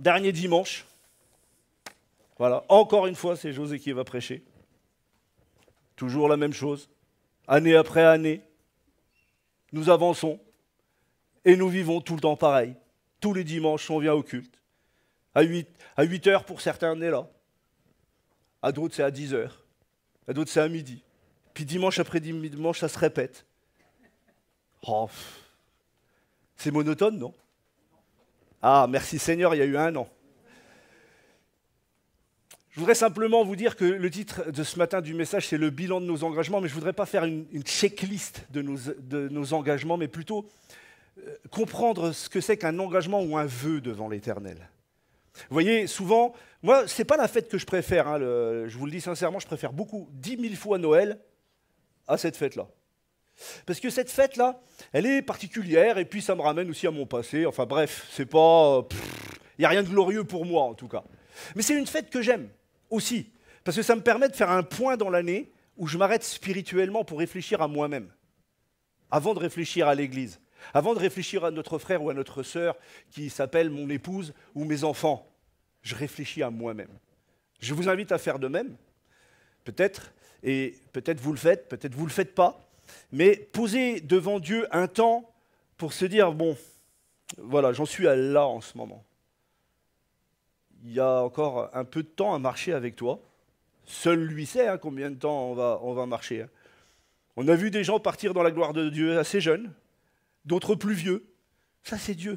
dernier dimanche. Voilà, encore une fois, c'est José qui va prêcher. Toujours la même chose. Année après année, nous avançons et nous vivons tout le temps pareil. Tous les dimanches, on vient au culte. À 8 heures pour certains, on est là. À d'autres, c'est à 10 heures. À d'autres, c'est à midi. Puis dimanche après dimanche, ça se répète. Oh, c'est monotone, non? Ah, merci Seigneur, il y a eu un an. Je voudrais simplement vous dire que le titre de ce matin du message, c'est le bilan de nos engagements, mais je ne voudrais pas faire une checklist de nos engagements, mais plutôt comprendre ce que c'est qu'un engagement ou un vœu devant l'Éternel. Vous voyez, souvent, moi, ce n'est pas la fête que je préfère, hein, je vous le dis sincèrement, je préfère 10 000 fois Noël à cette fête-là. Parce que cette fête-là, elle est particulière, et puis ça me ramène aussi à mon passé, enfin bref, c'est pas... Il n'y a rien de glorieux pour moi, en tout cas. Mais c'est une fête que j'aime aussi, parce que ça me permet de faire un point dans l'année où je m'arrête spirituellement pour réfléchir à moi-même, avant de réfléchir à l'Église, avant de réfléchir à notre frère ou à notre sœur qui s'appelle mon épouse ou mes enfants. Je réfléchis à moi-même. Je vous invite à faire de même, peut-être, et peut-être vous le faites, peut-être vous ne le faites pas, mais posez devant Dieu un temps pour se dire, bon, voilà, j'en suis là en ce moment. Il y a encore un peu de temps à marcher avec toi. Seul lui sait combien de temps on va marcher. On a vu des gens partir dans la gloire de Dieu assez jeunes, d'autres plus vieux. Ça, c'est Dieu.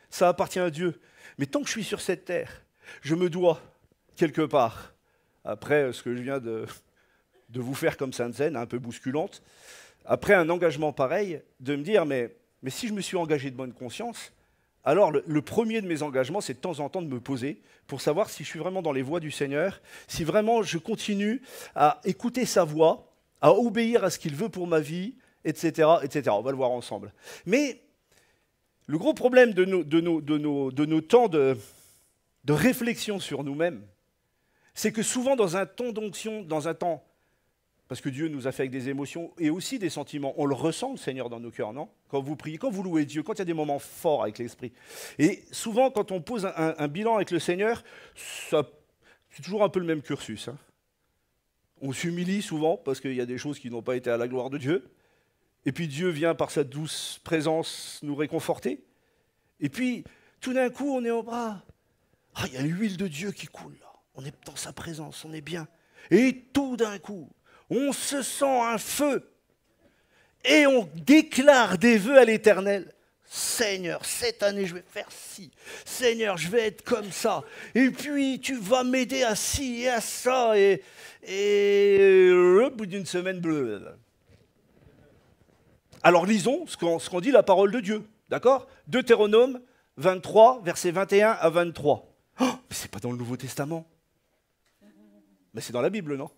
Ça appartient à Dieu. Mais tant que je suis sur cette terre, je me dois, quelque part, après ce que je viens de vous faire comme sainte scène, un peu bousculante, après un engagement pareil, de me dire, mais si je me suis engagé de bonne conscience, alors le premier de mes engagements, c'est de temps en temps de me poser pour savoir si je suis vraiment dans les voies du Seigneur, si vraiment je continue à écouter sa voix, à obéir à ce qu'il veut pour ma vie, etc., etc. On va le voir ensemble. Mais le gros problème de nos temps de réflexion sur nous-mêmes, c'est que souvent dans un temps d'onction, dans un temps, parce que Dieu nous a fait avec des émotions et aussi des sentiments, on le ressent, le Seigneur, dans nos cœurs, non? Quand vous priez, quand vous louez Dieu, quand il y a des moments forts avec l'Esprit. Et souvent, quand on pose un bilan avec le Seigneur, c'est toujours un peu le même cursus. On s'humilie souvent, parce qu'il y a des choses qui n'ont pas été à la gloire de Dieu. Et puis Dieu vient par sa douce présence nous réconforter. Et puis, tout d'un coup, on est au bras. Ah, il y a l'huile de Dieu qui coule là. On est dans sa présence, on est bien. Et tout d'un coup, on se sent un feu. Et on déclare des vœux à l'Éternel. Seigneur, cette année, je vais faire ci. Seigneur, je vais être comme ça. Et puis, tu vas m'aider à ci et à ça. Et au bout d'une semaine bleue. Alors, lisons ce qu'on dit la parole de Dieu. D'accord? Deutéronome 23, versets 21 à 23. Oh, mais c'est pas dans le Nouveau Testament. Mais c'est dans la Bible, non?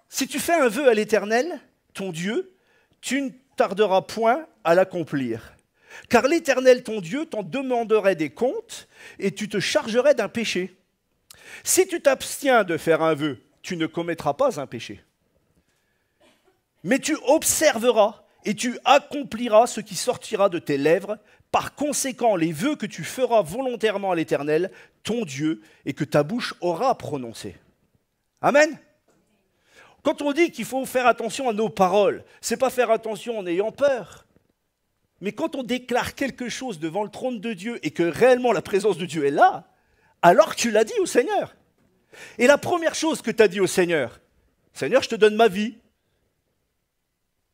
Si tu fais un vœu à l'Éternel, ton Dieu, tu ne tarderas point à l'accomplir. Car l'Éternel, ton Dieu, t'en demanderait des comptes et tu te chargerais d'un péché. Si tu t'abstiens de faire un vœu, tu ne commettras pas un péché. Mais tu observeras et tu accompliras ce qui sortira de tes lèvres. Par conséquent, les vœux que tu feras volontairement à l'Éternel, ton Dieu, et que ta bouche aura prononcés. Amen. Quand on dit qu'il faut faire attention à nos paroles, ce n'est pas faire attention en ayant peur. Mais quand on déclare quelque chose devant le trône de Dieu et que réellement la présence de Dieu est là, alors que tu l'as dit au Seigneur. Et la première chose que tu as dit au Seigneur, Seigneur, je te donne ma vie.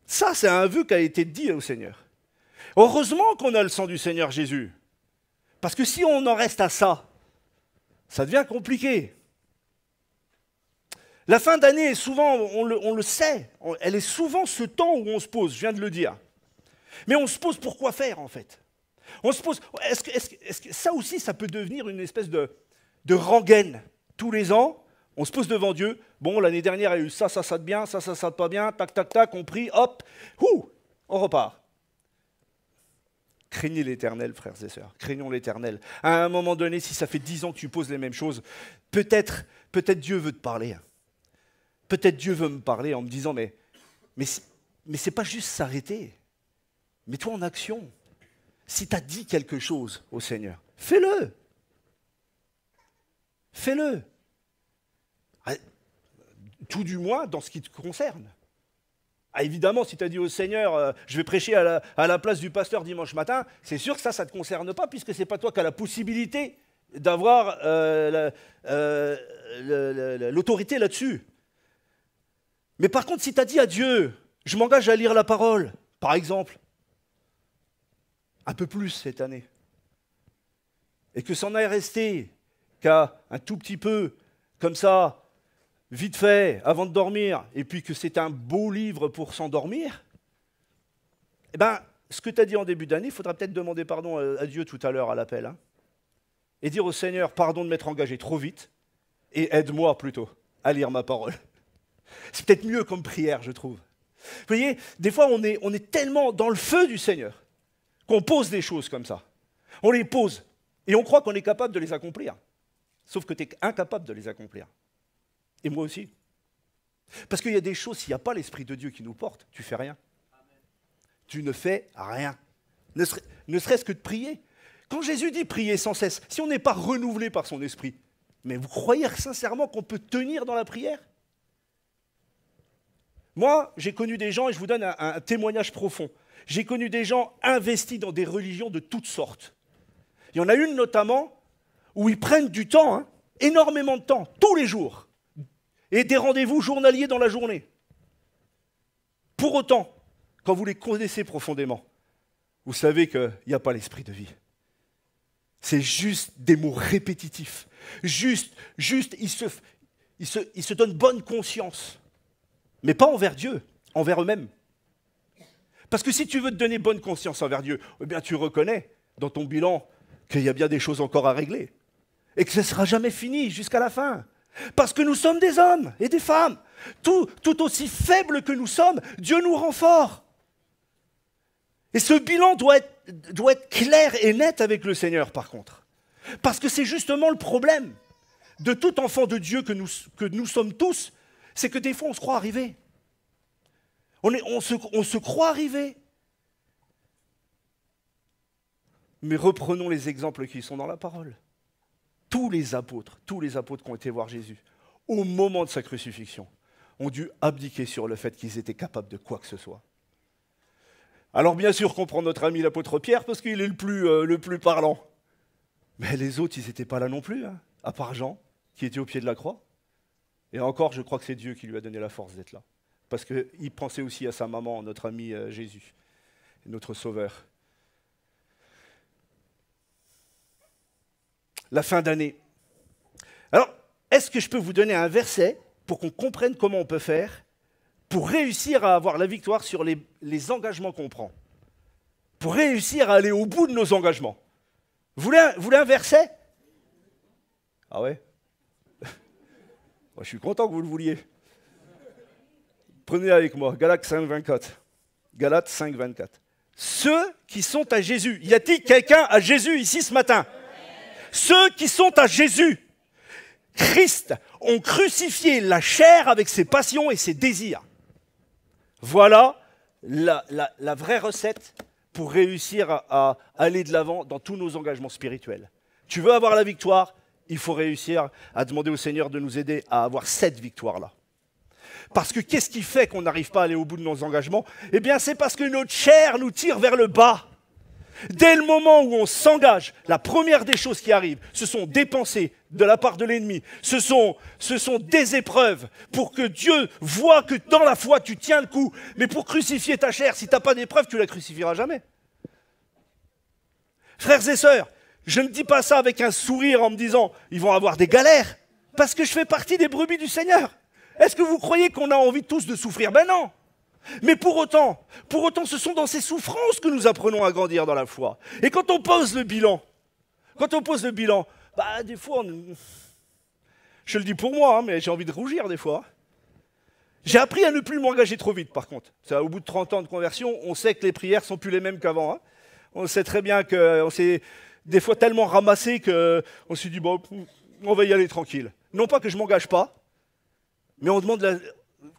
Ça, c'est un vœu qui a été dit au Seigneur. Heureusement qu'on a le sang du Seigneur Jésus. Parce que si on en reste à ça, ça devient compliqué. La fin d'année, souvent, on le sait, elle est souvent ce temps où on se pose, je viens de le dire. Mais on se pose pour quoi faire, en fait? On se pose, est-ce que ça aussi, ça peut devenir une espèce de rengaine? Tous les ans, on se pose devant Dieu, bon, l'année dernière, il y a eu ça de bien, ça de pas bien, tac, tac, tac, on prie, hop, on repart. Craignez l'Éternel, frères et sœurs, craignons l'Éternel. À un moment donné, si ça fait 10 ans que tu poses les mêmes choses, peut-être Dieu veut te parler. Peut-être Dieu veut me parler en me disant, mais c'est pas juste s'arrêter. Mets-toi en action. Si tu as dit quelque chose au Seigneur, fais-le. Fais-le. Tout du moins dans ce qui te concerne. Ah, évidemment, si tu as dit au Seigneur, je vais prêcher à la place du pasteur dimanche matin, c'est sûr que ça ne te concerne pas, puisque ce n'est pas toi qui as la possibilité d'avoir l'autorité là-dessus. Mais par contre, si tu as dit à Dieu, je m'engage à lire la parole, par exemple, un peu plus cette année, et que ça en est resté qu'à un tout petit peu, comme ça, vite fait, avant de dormir, et puis que c'est un beau livre pour s'endormir, eh bien, ce que tu as dit en début d'année, il faudra peut-être demander pardon à Dieu tout à l'heure à l'appel, hein, et dire au Seigneur, pardon de m'être engagé trop vite, et aide-moi plutôt à lire ma parole. C'est peut-être mieux comme prière, je trouve. Vous voyez, des fois, on est tellement dans le feu du Seigneur qu'on pose des choses comme ça. On les pose, et on croit qu'on est capable de les accomplir. Sauf que tu es incapable de les accomplir. Et moi aussi. Parce qu'il y a des choses, s'il n'y a pas l'Esprit de Dieu qui nous porte, tu ne fais rien. Amen. Tu ne fais rien. Ne serait-ce que de prier. Quand Jésus dit prier sans cesse, si on n'est pas renouvelé par son Esprit, mais vous croyez sincèrement qu'on peut tenir dans la prière? Moi, j'ai connu des gens, et je vous donne un témoignage profond, j'ai connu des gens investis dans des religions de toutes sortes. Il y en a une notamment où ils prennent du temps, hein, énormément de temps, tous les jours, et des rendez-vous journaliers dans la journée. Pour autant, quand vous les connaissez profondément, vous savez qu'il n'y a pas l'esprit de vie. C'est juste des mots répétitifs. Juste, ils se donnent bonne conscience. Mais pas envers Dieu, envers eux-mêmes. Parce que si tu veux te donner bonne conscience envers Dieu, eh bien tu reconnais dans ton bilan qu'il y a bien des choses encore à régler. Et que ce ne sera jamais fini jusqu'à la fin. Parce que nous sommes des hommes et des femmes. Tout aussi faibles que nous sommes, Dieu nous rend forts. Et ce bilan doit être clair et net avec le Seigneur, par contre. Parce que c'est justement le problème de tout enfant de Dieu que nous sommes tous, c'est que des fois on se croit arrivé. On se croit arrivé. Mais reprenons les exemples qui sont dans la parole. Tous les apôtres qui ont été voir Jésus, au moment de sa crucifixion, ont dû abdiquer sur le fait qu'ils étaient capables de quoi que ce soit. Alors bien sûr qu'on prend notre ami l'apôtre Pierre parce qu'il est le plus parlant. Mais les autres, ils n'étaient pas là non plus, hein, à part Jean, qui était au pied de la croix. Et encore, je crois que c'est Dieu qui lui a donné la force d'être là. Parce qu'il pensait aussi à sa maman, notre ami Jésus, notre Sauveur. La fin d'année. Alors, est-ce que je peux vous donner un verset pour qu'on comprenne comment on peut faire pour réussir à avoir la victoire sur les engagements qu'on prend? Pour réussir à aller au bout de nos engagements. Vous voulez un verset? Ah ouais? Moi, je suis content que vous le vouliez. Prenez avec moi, Galates 5, 24. Galates 5, 24. Ceux qui sont à Jésus. Y a-t-il quelqu'un à Jésus ici ce matin? Ceux qui sont à Jésus, Christ, ont crucifié la chair avec ses passions et ses désirs. Voilà la vraie recette pour réussir à aller de l'avant dans tous nos engagements spirituels. Tu veux avoir la victoire, il faut réussir à demander au Seigneur de nous aider à avoir cette victoire-là. Parce que qu'est-ce qui fait qu'on n'arrive pas à aller au bout de nos engagements? Eh bien, c'est parce que notre chair nous tire vers le bas. Dès le moment où on s'engage, la première des choses qui arrivent, ce sont des pensées de la part de l'ennemi. Ce sont des épreuves pour que Dieu voit que dans la foi, tu tiens le coup. Mais pour crucifier ta chair, si tu n'as pas d'épreuve, tu ne la crucifieras jamais. Frères et sœurs, je ne dis pas ça avec un sourire en me disant « ils vont avoir des galères » parce que je fais partie des brebis du Seigneur. Est-ce que vous croyez qu'on a envie tous de souffrir? Ben non. Mais pour autant, ce sont dans ces souffrances que nous apprenons à grandir dans la foi. Et quand on pose le bilan, bah des fois, je le dis pour moi, hein, mais j'ai envie de rougir des fois. J'ai appris à ne plus m'engager trop vite, par contre. Ça, au bout de 30 ans de conversion, on sait que les prières sont plus les mêmes qu'avant. Hein. On sait très bien qu'on s'est des fois tellement ramassé qu'on s'est dit, bon, on va y aller tranquille. Non pas que je ne m'engage pas, mais on demande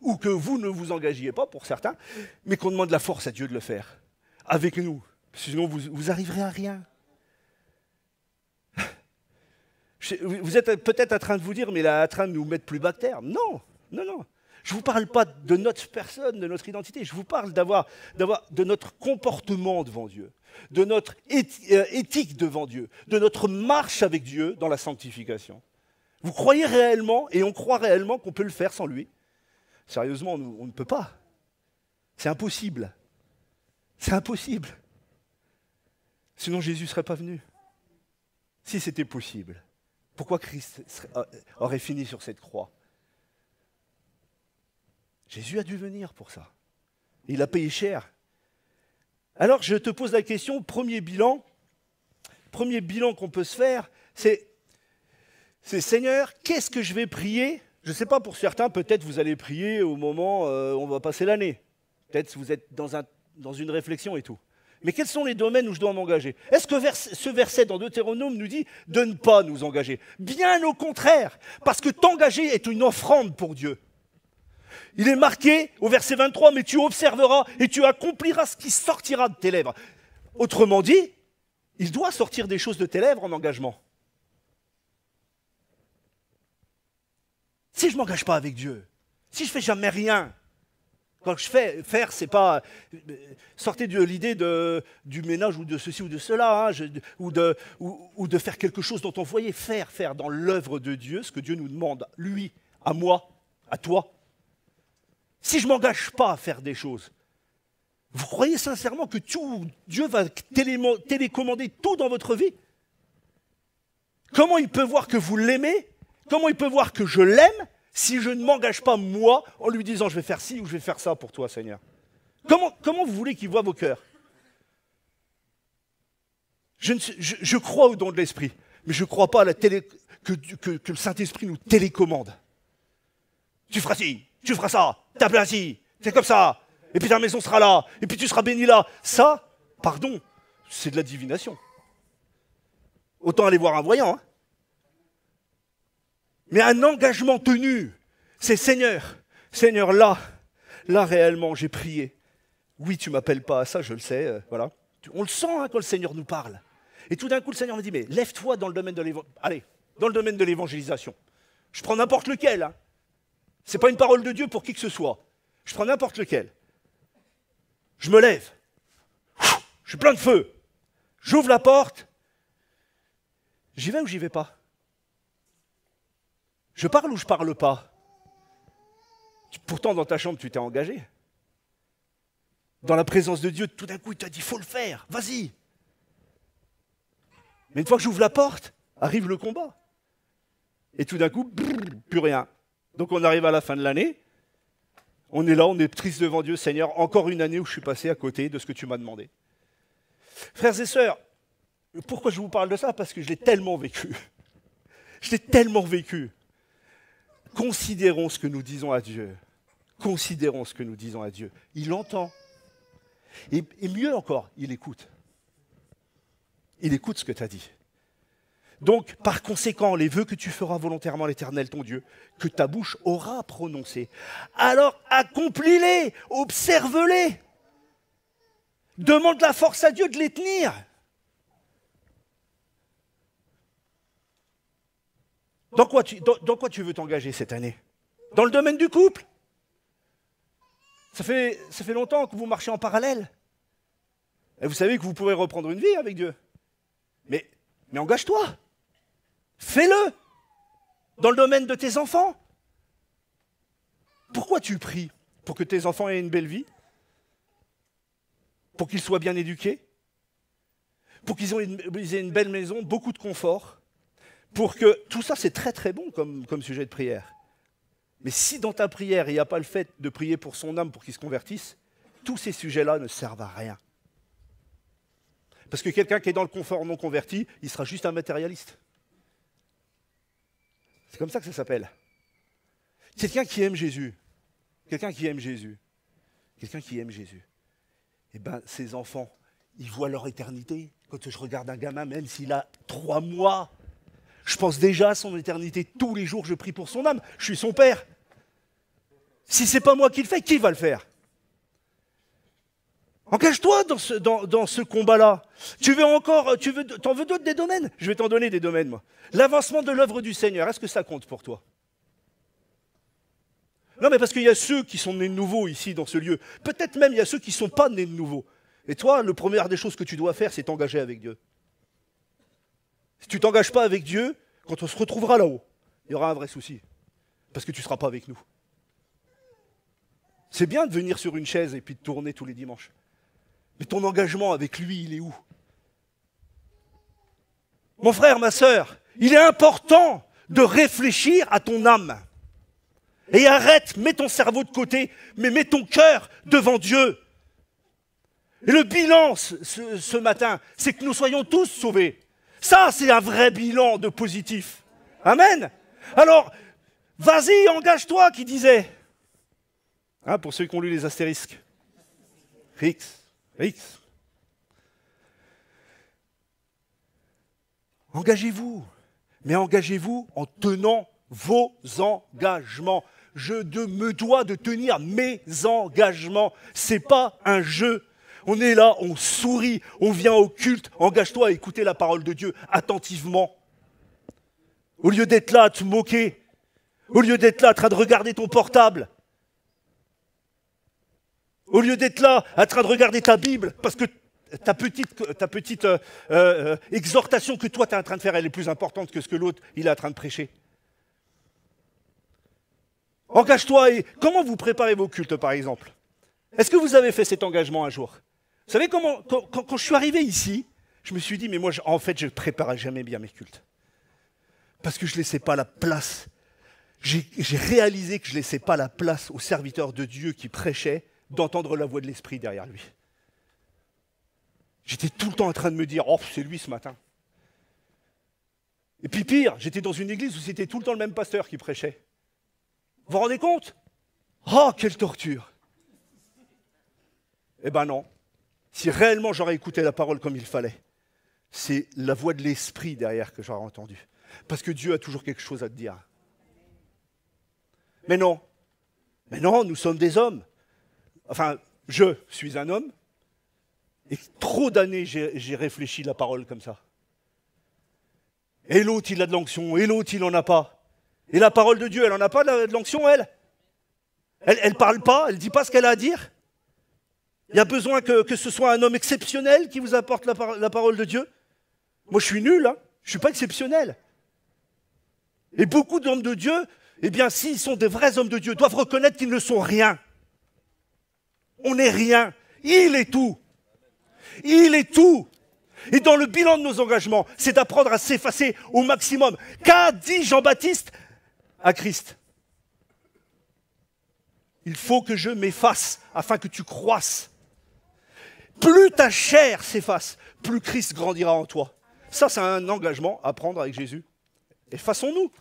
ou que vous ne vous engagiez pas pour certains, mais qu'on demande la force à Dieu de le faire avec nous. Sinon, vous arriverez à rien. Vous êtes peut-être en train de vous dire, mais là, en train de nous mettre plus bas que terre. Non, non, non. Je ne vous parle pas de notre personne, de notre identité. Je vous parle de notre comportement devant Dieu, de notre éthique devant Dieu, de notre marche avec Dieu dans la sanctification. Vous croyez réellement, et on croit réellement qu'on peut le faire sans lui? Sérieusement, on ne peut pas. C'est impossible. C'est impossible. Sinon Jésus ne serait pas venu. Si c'était possible, pourquoi Christ aurait fini sur cette croix? Jésus a dû venir pour ça. Il a payé cher. Alors je te pose la question, premier bilan qu'on peut se faire, c'est Seigneur, qu'est-ce que je vais prier? Je ne sais pas, pour certains, peut-être vous allez prier au moment où on va passer l'année. Peut-être vous êtes dans une réflexion et tout. Mais quels sont les domaines où je dois m'engager? Est-ce que ce verset dans Deutéronome nous dit de ne pas nous engager? Bien au contraire, parce que t'engager est une offrande pour Dieu. Il est marqué au verset 23, mais tu observeras et tu accompliras ce qui sortira de tes lèvres. Autrement dit, il doit sortir des choses de tes lèvres en engagement. Si je ne m'engage pas avec Dieu, si je ne fais jamais rien, quand je fais faire, c'est pas sortez de l'idée du ménage ou de ceci ou de cela, hein, ou de faire quelque chose dont on voyait faire dans l'œuvre de Dieu, ce que Dieu nous demande, lui, à moi, à toi. Si je ne m'engage pas à faire des choses, vous croyez sincèrement que Dieu va télécommander tout dans votre vie? Comment il peut voir que vous l'aimez? Comment il peut voir que je l'aime si je ne m'engage pas, moi, en lui disant je vais faire ci ou je vais faire ça pour toi, Seigneur? Comment vous voulez qu'il voie vos cœurs? Je crois au don de l'Esprit, mais je ne crois pas à que le Saint-Esprit nous télécommande. Tu feras ci, tu feras ça, ta place ici, c'est comme ça, et puis ta maison sera là, et puis tu seras béni là. Ça, pardon, c'est de la divination. Autant aller voir un voyant, hein. Mais un engagement tenu, c'est Seigneur, là réellement, j'ai prié. Oui, tu ne m'appelles pas à ça, je le sais, voilà. On le sent hein, quand le Seigneur nous parle. Et tout d'un coup, le Seigneur me dit, mais lève-toi dans le domaine de l'évangélisation. Je prends n'importe lequel. Hein. Ce n'est pas une parole de Dieu pour qui que ce soit. Je prends n'importe lequel. Je me lève. Je suis plein de feu. J'ouvre la porte. J'y vais ou j'y vais pas? Je parle ou je parle pas? Pourtant, dans ta chambre, tu t'es engagé. Dans la présence de Dieu, tout d'un coup, il t'a dit, il faut le faire, vas-y. Mais une fois que j'ouvre la porte, arrive le combat. Et tout d'un coup, plus rien. Donc on arrive à la fin de l'année, on est là, on est triste devant Dieu, Seigneur, encore une année où je suis passé à côté de ce que tu m'as demandé. Frères et sœurs, pourquoi je vous parle de ça? Parce que je l'ai tellement vécu. Je l'ai tellement vécu. Considérons ce que nous disons à Dieu. Considérons ce que nous disons à Dieu. Il entend. Et mieux encore, il écoute. Il écoute ce que tu as dit. Donc, par conséquent, les vœux que tu feras volontairement à l'Éternel, ton Dieu, que ta bouche aura prononcés, alors accomplis-les, observe-les. Demande la force à Dieu de les tenir. Dans quoi tu veux t'engager cette année? Dans le domaine du couple? Ça fait longtemps que vous marchez en parallèle. Et vous savez que vous pourrez reprendre une vie avec Dieu. Mais engage-toi. Fais-le. Dans le domaine de tes enfants. Pourquoi tu pries? Pour que tes enfants aient une belle vie? Pour qu'ils soient bien éduqués? Pour qu'ils aient une belle maison, beaucoup de confort? Pour que tout ça, c'est très très bon comme sujet de prière. Mais si dans ta prière, il n'y a pas le fait de prier pour son âme, pour qu'il se convertisse, tous ces sujets-là ne servent à rien. Parce que quelqu'un qui est dans le confort non converti, il sera juste un matérialiste. C'est comme ça que ça s'appelle. Quelqu'un qui aime Jésus, eh bien, ses enfants, ils voient leur éternité. Quand je regarde un gamin, même s'il a 3 mois, je pense déjà à son éternité. Tous les jours, je prie pour son âme. Je suis son père. Si ce n'est pas moi qui le fais, qui va le faire? Engage-toi dans ce combat-là. T'en veux d'autres des domaines? Je vais t'en donner des domaines, moi. L'avancement de l'œuvre du Seigneur, est-ce que ça compte pour toi? Non, mais parce qu'il y a ceux qui sont nés de nouveau ici, dans ce lieu. Peut-être même il y a ceux qui ne sont pas nés de nouveau. Et toi, la première des choses que tu dois faire, c'est t'engager avec Dieu. Si tu ne t'engages pas avec Dieu, quand on se retrouvera là-haut, il y aura un vrai souci. Parce que tu ne seras pas avec nous. C'est bien de venir sur une chaise et puis de tourner tous les dimanches. Mais ton engagement avec lui, il est où? Mon frère, ma sœur, il est important de réfléchir à ton âme. Et arrête, mets ton cerveau de côté, mais mets ton cœur devant Dieu. Et le bilan ce matin, c'est que nous soyons tous sauvés. Ça, c'est un vrai bilan de positif. Amen. Alors, vas-y, engage-toi, qui disait. Hein, pour ceux qui ont lu les astérisques. X. Engagez-vous. Mais engagez-vous en tenant vos engagements. Je me dois de tenir mes engagements. C'est pas un jeu. On est là, on sourit, on vient au culte. Engage-toi à écouter la parole de Dieu attentivement. Au lieu d'être là à te moquer, au lieu d'être là en train de regarder ton portable, au lieu d'être là en train de regarder ta Bible, parce que ta petite exhortation que toi tu es en train de faire, elle est plus importante que ce que l'autre il est en train de prêcher. Engage-toi et comment vous préparez vos cultes par exemple? Est-ce que vous avez fait cet engagement un jour? Vous savez comment, quand je suis arrivé ici, je me suis dit, mais moi en fait je ne préparais jamais bien mes cultes. Parce que je ne laissais pas la place. J'ai réalisé que je ne laissais pas la place aux serviteurs de Dieu qui prêchaient d'entendre la voix de l'Esprit derrière lui. J'étais tout le temps en train de me dire, oh c'est lui ce matin. Et puis pire, j'étais dans une église où c'était tout le temps le même pasteur qui prêchait. Vous vous rendez compte? Oh, quelle torture! Eh ben non. Si réellement j'aurais écouté la parole comme il fallait, c'est la voix de l'Esprit derrière que j'aurais entendu. Parce que Dieu a toujours quelque chose à te dire. Mais non, nous sommes des hommes. Enfin, je suis un homme. Et trop d'années, j'ai réfléchi la parole comme ça. Et l'autre, il a de l'onction, et l'autre, il n'en a pas. Et la parole de Dieu, elle n'en a pas de l'onction, elle? Elle ne parle pas, elle ne dit pas ce qu'elle a à dire? Il y a besoin que ce soit un homme exceptionnel qui vous apporte la parole de Dieu? Moi, je suis nul, hein, je ne suis pas exceptionnel. Et beaucoup d'hommes de Dieu, eh bien, s'ils sont des vrais hommes de Dieu, doivent reconnaître qu'ils ne sont rien. On n'est rien. Il est tout. Il est tout. Et dans le bilan de nos engagements, c'est d'apprendre à s'effacer au maximum. Qu'a dit Jean-Baptiste à Christ? Il faut que je m'efface afin que tu croisses. Plus ta chair s'efface, plus Christ grandira en toi. Ça, c'est un engagement à prendre avec Jésus. Effaçons-nous.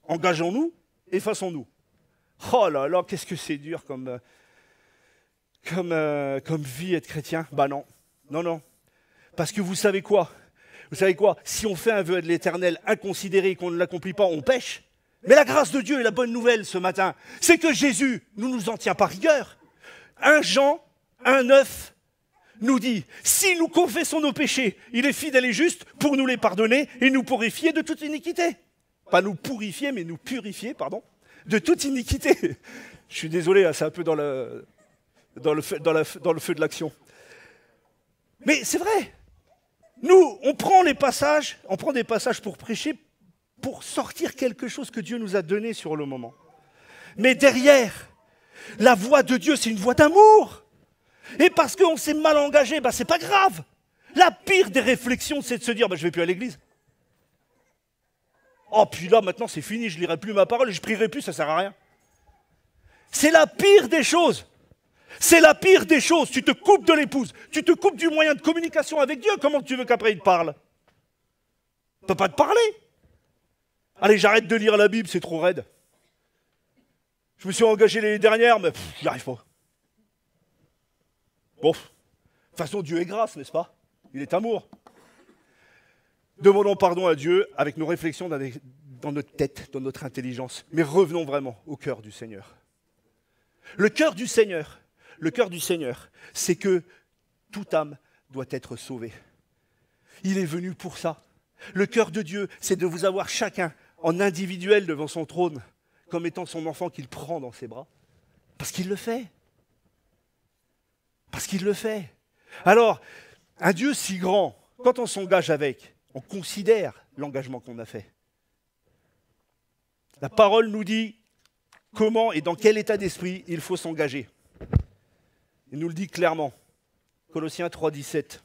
Engageons-nous, effaçons-nous. Oh là là, qu'est-ce que c'est dur comme vie être chrétien. Bah non, non. Parce que vous savez quoi? Si on fait un vœu de l'Éternel inconsidéré et qu'on ne l'accomplit pas, on pêche. Mais la grâce de Dieu et la bonne nouvelle ce matin, c'est que Jésus ne nous en tient pas rigueur. 1 Jean 1,9 nous dit, si nous confessons nos péchés, il est fidèle et juste pour nous les pardonner et nous purifier de toute iniquité. Pas nous purifier, mais nous purifier, pardon, de toute iniquité. Je suis désolé, c'est un peu dans le feu de l'action. Mais c'est vrai. Nous, on prend des passages pour prêcher, pour sortir quelque chose que Dieu nous a donné sur le moment. Mais derrière, la voix de Dieu, c'est une voix d'amour. Et parce qu'on s'est mal engagé, c'est pas grave. La pire des réflexions, c'est de se dire, je vais plus à l'église. Oh, puis là, maintenant, c'est fini, je lirai plus ma parole, je prierai plus, ça sert à rien. C'est la pire des choses. C'est la pire des choses. Tu te coupes de l'épouse, tu te coupes du moyen de communication avec Dieu. Comment tu veux qu'après il te parle? Il ne peut pas te parler. Allez, j'arrête de lire la Bible, c'est trop raide. Je me suis engagé l'année dernière, mais j'y arrive pas. Bon, de toute façon, Dieu est grâce, n'est-ce pas? Il est amour. Demandons pardon à Dieu avec nos réflexions dans notre tête, dans notre intelligence. Mais revenons vraiment au cœur du Seigneur. Le cœur du Seigneur, c'est que toute âme doit être sauvée. Il est venu pour ça. Le cœur de Dieu, c'est de vous avoir chacun en individuel devant son trône, comme étant son enfant qu'il prend dans ses bras. Parce qu'il le fait. Parce qu'il le fait. Alors, un Dieu si grand, quand on s'engage avec, on considère l'engagement qu'on a fait. La parole nous dit comment et dans quel état d'esprit il faut s'engager. Il nous le dit clairement. Colossiens 3,17.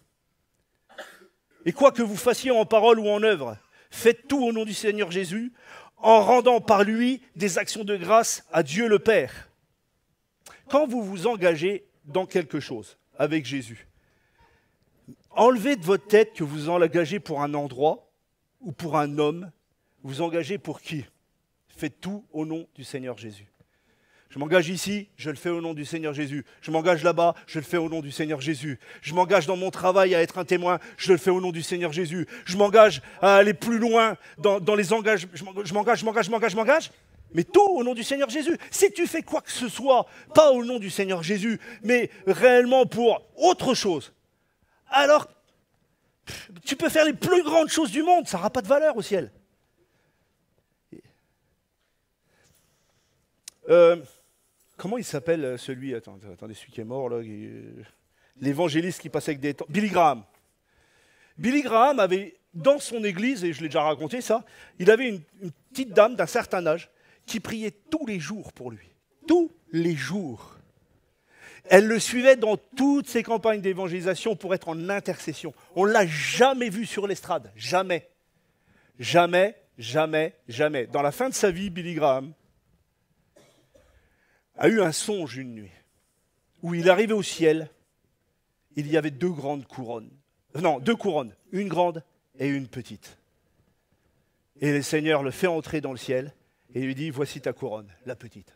Et quoi que vous fassiez en parole ou en œuvre, faites tout au nom du Seigneur Jésus, en rendant par lui des actions de grâce à Dieu le Père. Quand vous vous engagez dans quelque chose avec Jésus, enlevez de votre tête que vous engagez pour un endroit ou pour un homme. Vous engagez pour qui? Faites tout au nom du Seigneur Jésus. Je m'engage ici, je le fais au nom du Seigneur Jésus. Je m'engage là-bas, je le fais au nom du Seigneur Jésus. Je m'engage dans mon travail à être un témoin, je le fais au nom du Seigneur Jésus. Je m'engage à aller plus loin dans les engagements. Je m'engage. Mais tout au nom du Seigneur Jésus. Si tu fais quoi que ce soit, pas au nom du Seigneur Jésus, mais réellement pour autre chose, alors tu peux faire les plus grandes choses du monde, ça n'aura pas de valeur au ciel. Comment il s'appelle celui, attendez, celui qui est mort, là, l'évangéliste qui passait avec des temps, Billy Graham. Billy Graham avait, dans son église, et je l'ai déjà raconté ça, il avait une petite dame d'un certain âge qui priait tous les jours pour lui. Tous les jours. Elle le suivait dans toutes ses campagnes d'évangélisation pour être en intercession. On ne l'a jamais vu sur l'estrade. Jamais. Jamais, jamais, jamais. Dans la fin de sa vie, Billy Graham a eu un songe une nuit, où il arrivait au ciel, il y avait deux couronnes, une grande et une petite. Et le Seigneur le fait entrer dans le ciel et lui dit, voici ta couronne, la petite.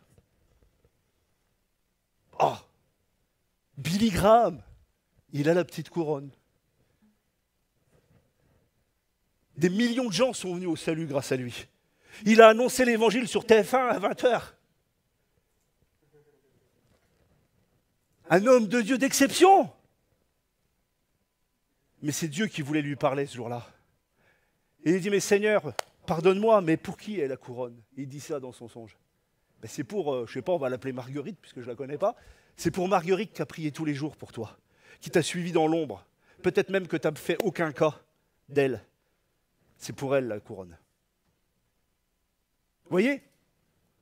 Oh, Billy Graham, il a la petite couronne. Des millions de gens sont venus au salut grâce à lui. Il a annoncé l'évangile sur TF1 à 20h. Un homme de Dieu d'exception. Mais c'est Dieu qui voulait lui parler ce jour-là. Et il dit, mais Seigneur, pardonne-moi, mais pour qui est la couronne? Il dit ça dans son songe. Ben c'est pour, je ne sais pas, on va l'appeler Marguerite, puisque je ne la connais pas. C'est pour Marguerite qui a prié tous les jours pour toi, qui t'a suivi dans l'ombre. Peut-être même que tu n'as fait aucun cas d'elle. C'est pour elle la couronne. Vous voyez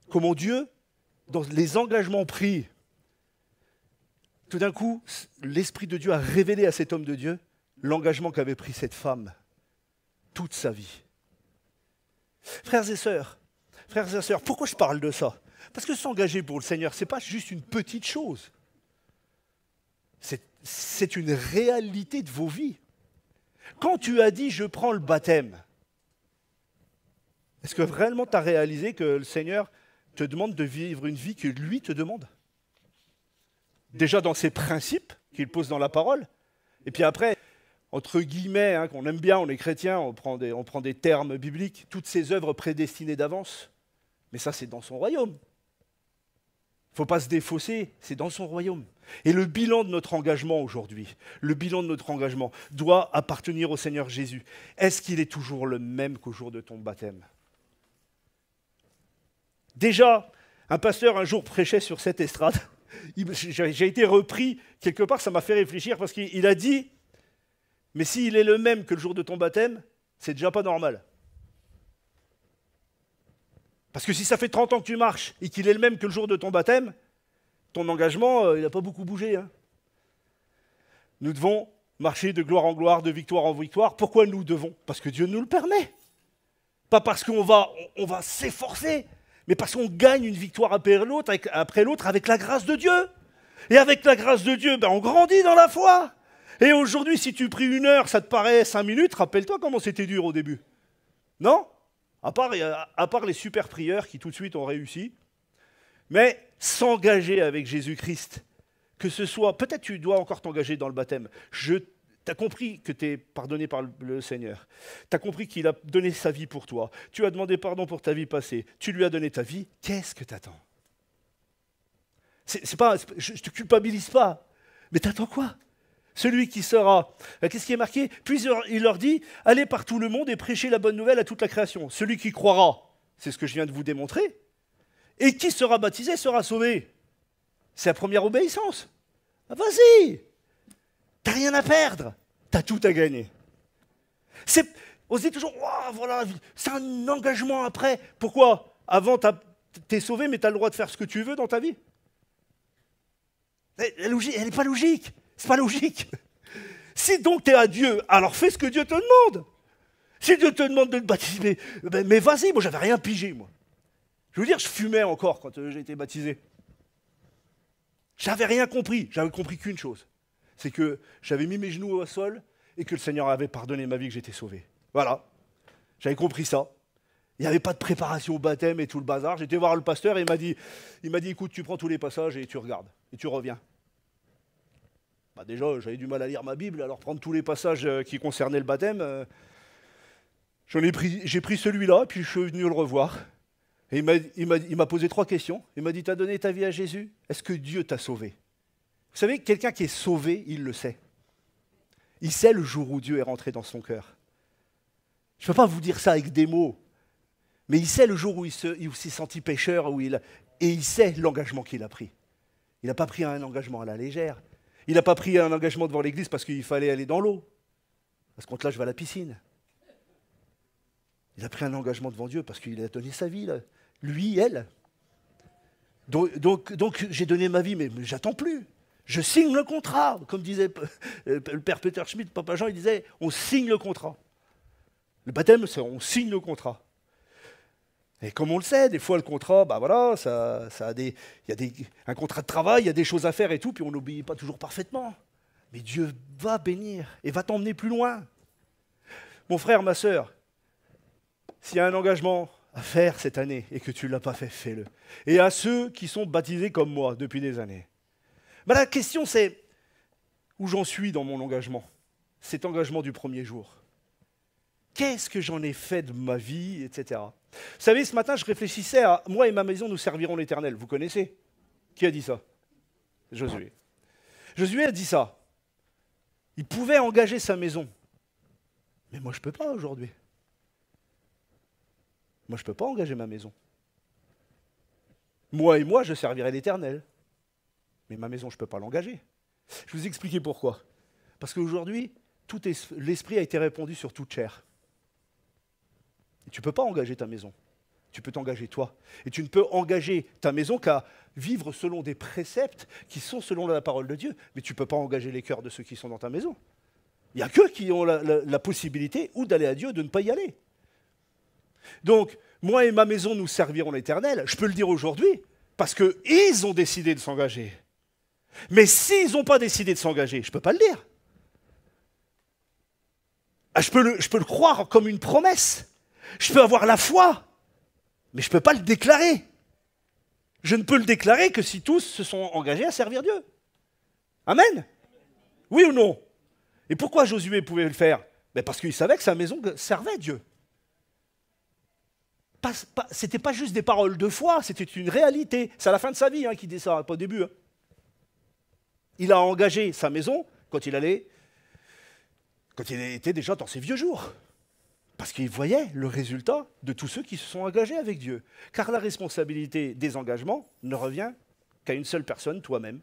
comment Dieu, dans les engagements pris, tout d'un coup, l'Esprit de Dieu a révélé à cet homme de Dieu l'engagement qu'avait pris cette femme toute sa vie. Frères et sœurs, pourquoi je parle de ça? Parce que s'engager pour le Seigneur, ce n'est pas juste une petite chose. C'est une réalité de vos vies. Quand tu as dit « je prends le baptême », est-ce que réellement tu as réalisé que le Seigneur te demande de vivre une vie que lui te demande? Déjà dans ses principes qu'il pose dans la parole, et puis après, entre guillemets, hein, qu'on aime bien, on est chrétien, on prend des termes bibliques, toutes ces œuvres prédestinées d'avance, mais ça c'est dans son royaume. Il ne faut pas se défausser, c'est dans son royaume. Et le bilan de notre engagement aujourd'hui, le bilan de notre engagement doit appartenir au Seigneur Jésus. Est-ce qu'il est toujours le même qu'au jour de ton baptême? Déjà, un pasteur un jour prêchait sur cette estrade. J'ai été repris, quelque part ça m'a fait réfléchir parce qu'il a dit, mais s'il est le même que le jour de ton baptême, c'est déjà pas normal. Parce que si ça fait 30 ans que tu marches et qu'il est le même que le jour de ton baptême, ton engagement, il n'a pas beaucoup bougé. Hein. Nous devons marcher de gloire en gloire, de victoire en victoire. Pourquoi nous devons? Parce que Dieu nous le permet. Pas parce qu'on va s'efforcer, mais parce qu'on gagne une victoire après l'autre avec la grâce de Dieu. Et avec la grâce de Dieu, on grandit dans la foi. Et aujourd'hui, si tu pries 1 heure, ça te paraît 5 minutes, rappelle-toi comment c'était dur au début. Non? À part les super prieurs qui tout de suite ont réussi. Mais s'engager avec Jésus-Christ, que ce soit, peut-être tu dois encore t'engager dans le baptême. Tu as compris que tu es pardonné par le Seigneur. Tu as compris qu'il a donné sa vie pour toi. Tu as demandé pardon pour ta vie passée. Tu lui as donné ta vie. Qu'est-ce que tu attends? Je ne te culpabilise pas. Mais tu attends quoi? Celui qui sera... Qu'est-ce qui est marqué? Puis il leur dit, allez par tout le monde et prêchez la bonne nouvelle à toute la création. Celui qui croira, c'est ce que je viens de vous démontrer, et qui sera baptisé sera sauvé. C'est la première obéissance. Ah, vas-y, t'as rien à perdre, t'as tout à gagner. On se dit toujours, oh, voilà, c'est un engagement après. Pourquoi? Avant, t'es sauvé, mais t'as le droit de faire ce que tu veux dans ta vie. Elle n'est pas logique. C'est pas logique. Si donc tu es à Dieu, alors fais ce que Dieu te demande. Si Dieu te demande de te baptiser, mais vas-y, moi j'avais rien pigé, moi. Je veux dire, je fumais encore quand j'ai été baptisé. J'avais rien compris. J'avais compris qu'une chose. C'est que j'avais mis mes genoux au sol et que le Seigneur avait pardonné ma vie, que j'étais sauvé. Voilà. J'avais compris ça. Il n'y avait pas de préparation au baptême et tout le bazar. J'étais voir le pasteur et il m'a dit, écoute, tu prends tous les passages et tu regardes. Et tu reviens. Bah déjà, j'avais du mal à lire ma Bible, alors prendre tous les passages qui concernaient le baptême, j'ai pris celui-là, puis je suis venu le revoir. Et il m'a posé 3 questions. Il m'a dit, t'as donné ta vie à Jésus? Est-ce que Dieu t'a sauvé? Vous savez, quelqu'un qui est sauvé, il le sait. Il sait le jour où Dieu est rentré dans son cœur. Je ne peux pas vous dire ça avec des mots, mais il sait le jour où il s'est senti pécheur, et il sait l'engagement qu'il a pris. Il n'a pas pris un engagement à la légère. Il n'a pas pris un engagement devant l'église parce qu'il fallait aller dans l'eau. À ce compte-là, je vais à la piscine. Il a pris un engagement devant Dieu parce qu'il a donné sa vie, là. Lui, elle. Donc j'ai donné ma vie, mais j'attends plus. Je signe le contrat. Comme disait le père Peter Schmidt, Papa Jean, il disait, on signe le contrat. Le baptême, c'est on signe le contrat. Et comme on le sait, des fois le contrat, bah voilà, il y a un contrat de travail, il y a des choses à faire et tout, puis on n'obéit pas toujours parfaitement. Mais Dieu va bénir et va t'emmener plus loin. Mon frère, ma sœur, s'il y a un engagement à faire cette année et que tu ne l'as pas fait, fais-le. Et à ceux qui sont baptisés comme moi depuis des années. Bah, la question c'est, où j'en suis dans mon engagement? Cet engagement du premier jour. Qu'est-ce que j'en ai fait de ma vie, etc. Vous savez, ce matin, je réfléchissais à « Moi et ma maison, nous servirons l'Éternel ». Vous connaissez? Qui a dit ça? Josué. Josué a dit ça. Il pouvait engager sa maison. Mais moi, je ne peux pas aujourd'hui. Moi, je ne peux pas engager ma maison. Moi, je servirai l'Éternel. Mais ma maison, je ne peux pas l'engager. Je vais vous expliquer pourquoi. Parce qu'aujourd'hui, l'Esprit a été répandu sur toute chair. Et tu ne peux pas engager ta maison. Tu peux t'engager toi. Et tu ne peux engager ta maison qu'à vivre selon des préceptes qui sont selon la parole de Dieu. Mais tu ne peux pas engager les cœurs de ceux qui sont dans ta maison. Il n'y a qu'eux qui ont la possibilité ou d'aller à Dieu, de ne pas y aller. Donc, moi et ma maison, nous servirons l'Éternel. Je peux le dire aujourd'hui, parce qu'ils ont décidé de s'engager. Mais s'ils n'ont pas décidé de s'engager, je ne peux pas le dire. Je peux le croire comme une promesse. Je peux avoir la foi, mais je ne peux pas le déclarer. Je ne peux le déclarer que si tous se sont engagés à servir Dieu. Amen? Oui ou non? Et pourquoi Josué pouvait le faire? Parce qu'il savait que sa maison servait Dieu. Ce n'était pas juste des paroles de foi, c'était une réalité. C'est à la fin de sa vie qu'il dit ça, pas au début. Il a engagé sa maison quand il était déjà dans ses vieux jours. Parce qu'il voyait le résultat de tous ceux qui se sont engagés avec Dieu. Car la responsabilité des engagements ne revient qu'à une seule personne, toi-même.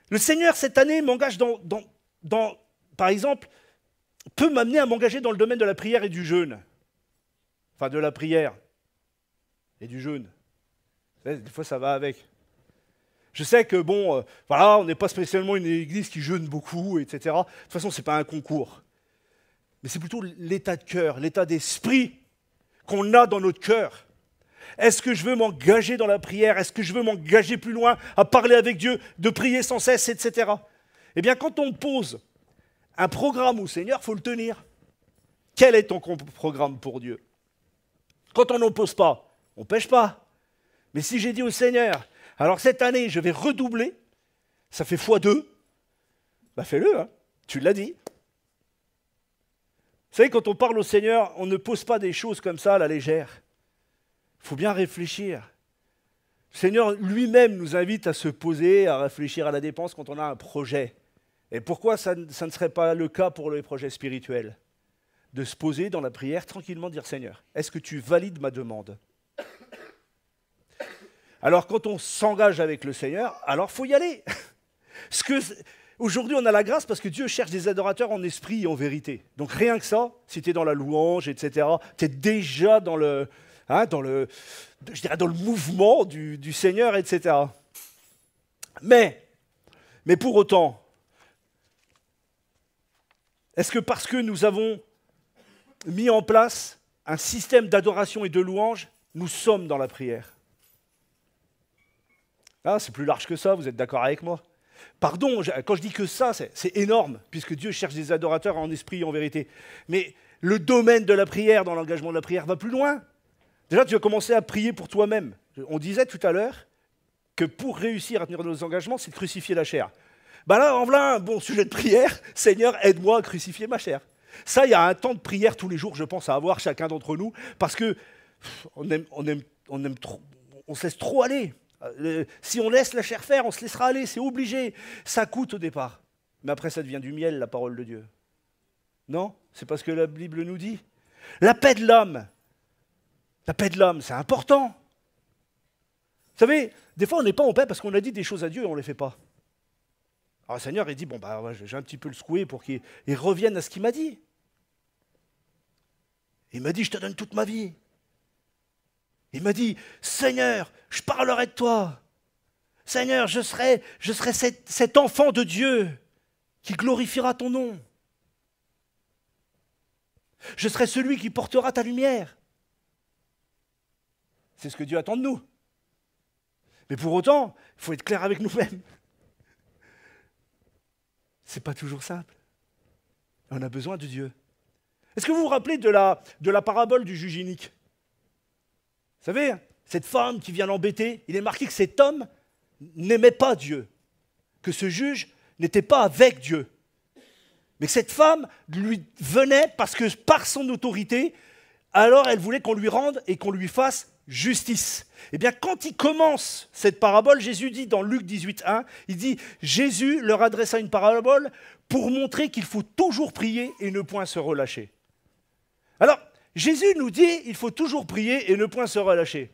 Le Seigneur, cette année, m'engage par exemple, peut m'amener à m'engager dans le domaine de la prière et du jeûne. Enfin, de la prière et du jeûne. Des fois, ça va avec. Je sais que, voilà, on n'est pas spécialement une église qui jeûne beaucoup, etc. De toute façon, ce n'est pas un concours. Mais c'est plutôt l'état de cœur, l'état d'esprit qu'on a dans notre cœur. Est-ce que je veux m'engager dans la prière? Est-ce que je veux m'engager plus loin à parler avec Dieu, de prier sans cesse, etc. Eh bien, quand on pose un programme au Seigneur, il faut le tenir. Quel est ton programme pour Dieu? Quand on n'en pose pas, on ne pêche pas. Mais si j'ai dit au Seigneur, alors cette année, je vais redoubler, ça fait x2, fais-le, hein. Tu l'as dit. Vous savez, quand on parle au Seigneur, on ne pose pas des choses comme ça à la légère. Il faut bien réfléchir. Le Seigneur lui-même nous invite à se poser, à réfléchir à la dépense quand on a un projet. Et pourquoi ça ne serait pas le cas pour les projets spirituels? De se poser dans la prière tranquillement, dire Seigneur, est-ce que tu valides ma demande? Alors quand on s'engage avec le Seigneur, alors il faut y aller. Aujourd'hui on a la grâce parce que Dieu cherche des adorateurs en esprit et en vérité. Donc rien que ça, si tu es dans la louange, etc., tu es déjà dans le mouvement du Seigneur, etc. Mais pour autant, est-ce que parce que nous avons mis en place un système d'adoration et de louange, nous sommes dans la prière? Ah, c'est plus large que ça, vous êtes d'accord avec moi? Pardon, quand je dis que ça, c'est énorme, puisque Dieu cherche des adorateurs en esprit et en vérité. Mais le domaine de la prière, dans l'engagement de la prière, va plus loin. Déjà, tu vas commencer à prier pour toi-même. On disait tout à l'heure que pour réussir à tenir nos engagements, c'est de crucifier la chair. Ben là, en voilà un bon sujet de prière. Seigneur, aide-moi à crucifier ma chair. Ça, il y a un temps de prière tous les jours, je pense, à avoir chacun d'entre nous, parce que on se laisse trop aller. Si on laisse la chair faire, on se laissera aller, c'est obligé. Ça coûte au départ. Mais après, ça devient du miel, la parole de Dieu. Non? C'est pas ce que la Bible nous dit. La paix de l'homme, c'est important. Vous savez, des fois, on n'est pas en paix parce qu'on a dit des choses à Dieu et on ne les fait pas. Alors le Seigneur, il dit, bon, bah, j'ai un petit peu le secoué pour qu'il revienne à ce qu'il m'a dit. Il m'a dit, je te donne toute ma vie. Il m'a dit, Seigneur, je parlerai de toi. Seigneur, je serai cet enfant de Dieu qui glorifiera ton nom. Je serai celui qui portera ta lumière. C'est ce que Dieu attend de nous. Mais pour autant, il faut être clair avec nous-mêmes. Ce n'est pas toujours simple. On a besoin de Dieu. Est-ce que vous vous rappelez de la parabole du juge inique? Vous savez, cette femme qui vient l'embêter, il est marqué que cet homme n'aimait pas Dieu, que ce juge n'était pas avec Dieu. Mais que cette femme lui venait parce que par son autorité, alors elle voulait qu'on lui rende et qu'on lui fasse justice. Eh bien, quand il commence cette parabole, Jésus dit dans Luc 18:1, il dit « Jésus leur adressa une parabole pour montrer qu'il faut toujours prier et ne point se relâcher. » Alors, Jésus nous dit il faut toujours prier et ne point se relâcher.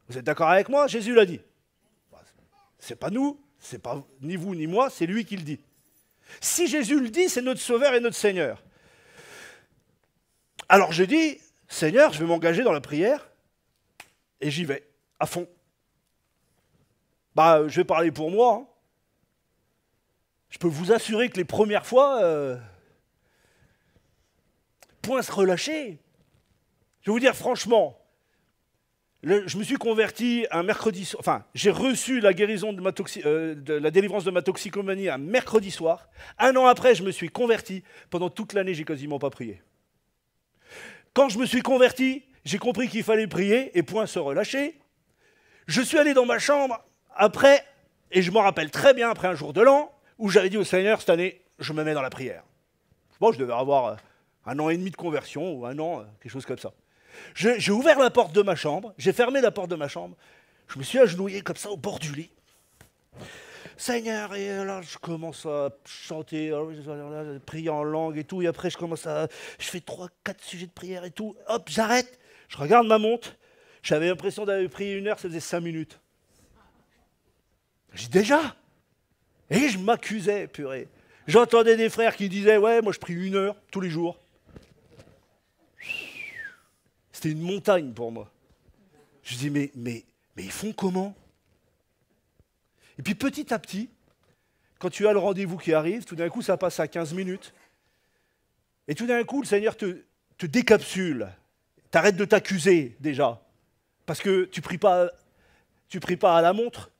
Vous êtes d'accord avec moi? Jésus l'a dit. C'est pas nous, c'est pas ni vous ni moi, c'est lui qui le dit. Si Jésus le dit, c'est notre Sauveur et notre Seigneur. Alors je dis, Seigneur, je vais m'engager dans la prière et j'y vais, à fond. Bah, je vais parler pour moi. Hein. Je peux vous assurer que les premières fois, point se relâcher. Je vais vous dire franchement, je me suis converti un mercredi soir, enfin, j'ai reçu la guérison de la délivrance de ma toxicomanie un mercredi soir. 1 an après, je me suis converti. Pendant toute l'année, j'ai quasiment pas prié. Quand je me suis converti, j'ai compris qu'il fallait prier et point se relâcher. Je suis allé dans ma chambre après, et je m'en rappelle très bien, après un jour de l'an, où j'avais dit au Seigneur, cette année, je me mets dans la prière. Bon, je devais avoir 1 an et demi de conversion, ou 1 an, quelque chose comme ça. J'ai ouvert la porte de ma chambre, j'ai fermé la porte de ma chambre, je me suis agenouillé comme ça au bord du lit. Seigneur, et là je commence à chanter, prier en langue et tout, et après je fais 3-4 sujets de prière et tout, hop, j'arrête, je regarde ma montre, j'avais l'impression d'avoir prié 1 heure, ça faisait 5 minutes. J'ai dit déjà? Et je m'accusais, purée. J'entendais des frères qui disaient, ouais, moi je prie 1 heure tous les jours. C'était une montagne pour moi. Je dis, mais ils font comment? Et puis petit à petit, quand tu as le rendez-vous qui arrive, tout d'un coup, ça passe à 15 minutes. Et tout d'un coup, le Seigneur te décapsule. T'arrêtes de t'accuser déjà. Parce que tu pries pas à la montre,